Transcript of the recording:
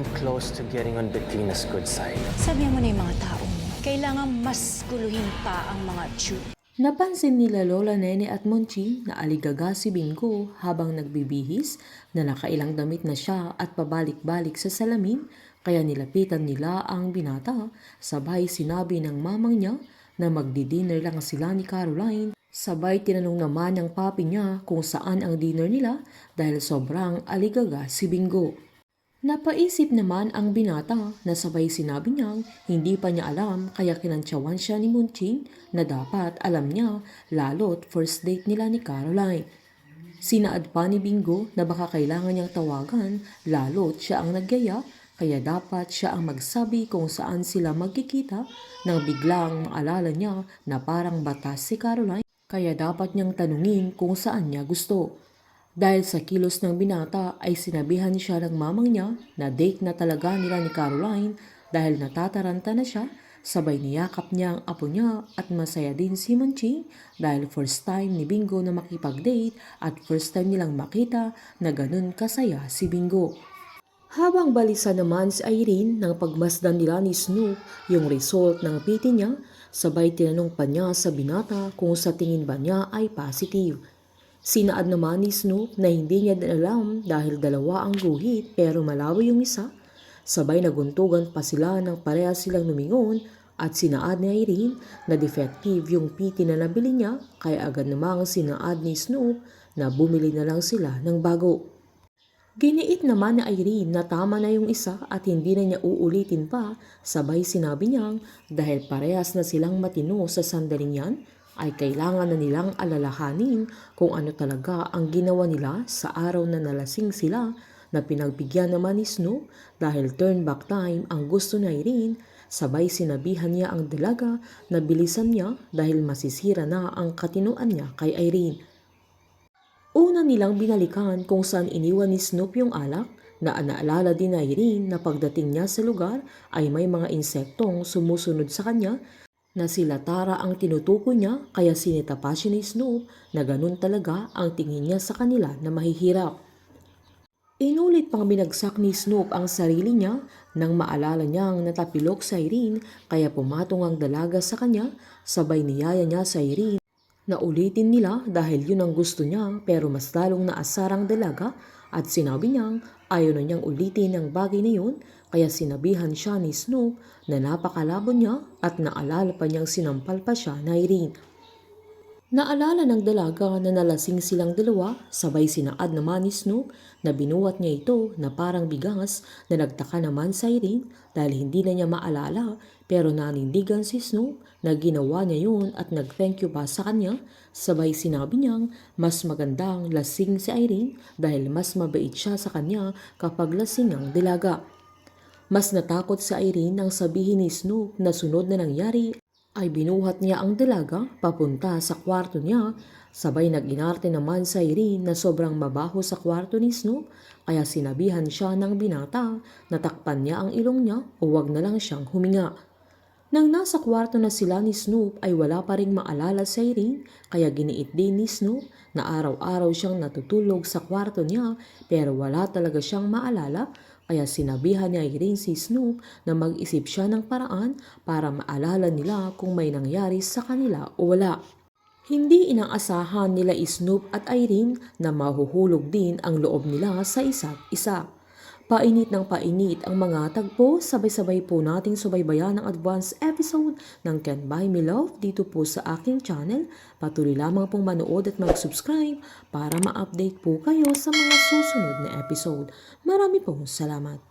I'm close to getting on Bettina's good side. Sabihan mo na yung mga tao mo, kailangan mas guluhin pa ang mga Jew. Napansin nila Lola Nene at Monchi na aligaga si Bingo habang nagbibihis na nakailang damit na siya at pabalik-balik sa salamin kaya nilapitan nila ang binata. Sabay sinabi ng mamang niya na magdi-dinner lang sila ni Caroline. Sabay tinanong naman ng papi niya kung saan ang dinner nila dahil sobrang aligaga si Bingo. Napaisip naman ang binata na sabay sinabi niyang hindi pa niya alam kaya kinantsawan siya ni Munching na dapat alam niya lalo't first date nila ni Caroline. Sinaad pa ni Bingo na baka kailangan niyang tawagan lalo't siya ang nagyaya kaya dapat siya ang magsabi kung saan sila magkikita nang biglang maalala niya na parang batas si Caroline kaya dapat niyang tanungin kung saan niya gusto. Dahil sa kilos ng binata ay sinabihan siya ng mamang niya na date na talaga nila ni Caroline dahil natataranta na siya, sabay niyakap niya ang apo niya at masaya din si Munching dahil first time ni Bingo na makipag-date at first time nilang makita na ganun kasaya si Bingo. Habang balisa naman si Irene nang pagmasdan nila ni Snoop yung result ng PT niya, sabay tinanong pa niya sa binata kung sa tingin ba niya ay positive. Sinaad naman ni Snoop na hindi niya alam dahil dalawa ang guhit pero malawi yung isa. Sabay naguntugan pa sila nang parehas silang lumingon at sinaad ni Irene na defective yung PT na nabili niya kaya agad namang sinaad ni Snoop na bumili na lang sila ng bago. Giniit naman ni Irene na tama na yung isa at hindi na niya uulitin pa, sabay sinabi niyang dahil parehas na silang matino sa sandaling yan, ay kailangan na nilang alalahanin kung ano talaga ang ginawa nila sa araw na nalasing sila na pinagbigyan naman ni Snoop dahil turn back time ang gusto ni Irene, sabay sinabihan niya ang dalaga na bilisan niya dahil masisira na ang katinuan niya kay Irene. Una nilang binalikan kung saan iniwan ni Snoop yung alak na naalala din ni Irene na pagdating niya sa lugar ay may mga insektong sumusunod sa kanya na sila Tara ang tinutukoy niya kaya sinita pa siya ni Snoop na ganun talaga ang tingin niya sa kanila na mahihirap. Inulit pang binagsak ni Snoop ang sarili niya nang maalala niyang natapilok sa Irene kaya pumatong ang dalaga sa kanya, sabay niyaya niya sa Irene na ulitin nila dahil yun ang gusto niya pero mas lalong naasar ang dalaga at sinabi niyang ayaw na niyang ulitin ang bagay na yun kaya sinabihan siya ni Snoop na napakalabo niya at naalala pa niyang sinampal pa siya na Irene. Naalala ng dalaga na nalasing silang dalawa, sabay sinaad naman ni Snoop na binuhat niya ito na parang bigas na nagtaka naman sa Irene dahil hindi na niya maalala pero nanindigan si Snoop na ginawa niya yun at nag-thank you pa sa kanya, sabay sinabi niyang mas magandang lasing si Irene dahil mas mabait siya sa kanya kapag lasing ang dalaga. Mas natakot si Irene nang sabihin ni Snoop na sunod na nangyari ay binuhat niya ang dalaga papunta sa kwarto niya. Sabay nag-inarte naman sa Irene na sobrang mabaho sa kwarto ni Snoop kaya sinabihan siya ng binata na takpan niya ang ilong niya o wag na lang siyang huminga. Nang nasa kwarto na sila ni Snoop ay wala pa ring maalala sa Irene kaya giniit din ni Snoop na araw-araw siyang natutulog sa kwarto niya pero wala talaga siyang maalala. Kaya sinabihan niya Irene si Snoop na mag-isip siya ng paraan para maalala nila kung may nangyari sa kanila o wala. Hindi inaasahan nila Snoop at Irene na mahuhulog din ang loob nila sa isa't isa. Painit ng painit ang mga tagpo, sabay-sabay po nating subaybayan ang advance episode ng Can't Buy Me Love dito po sa aking channel. Patuloy lamang pong manood at mag-subscribe para ma-update po kayo sa mga susunod na episode. Marami pong salamat.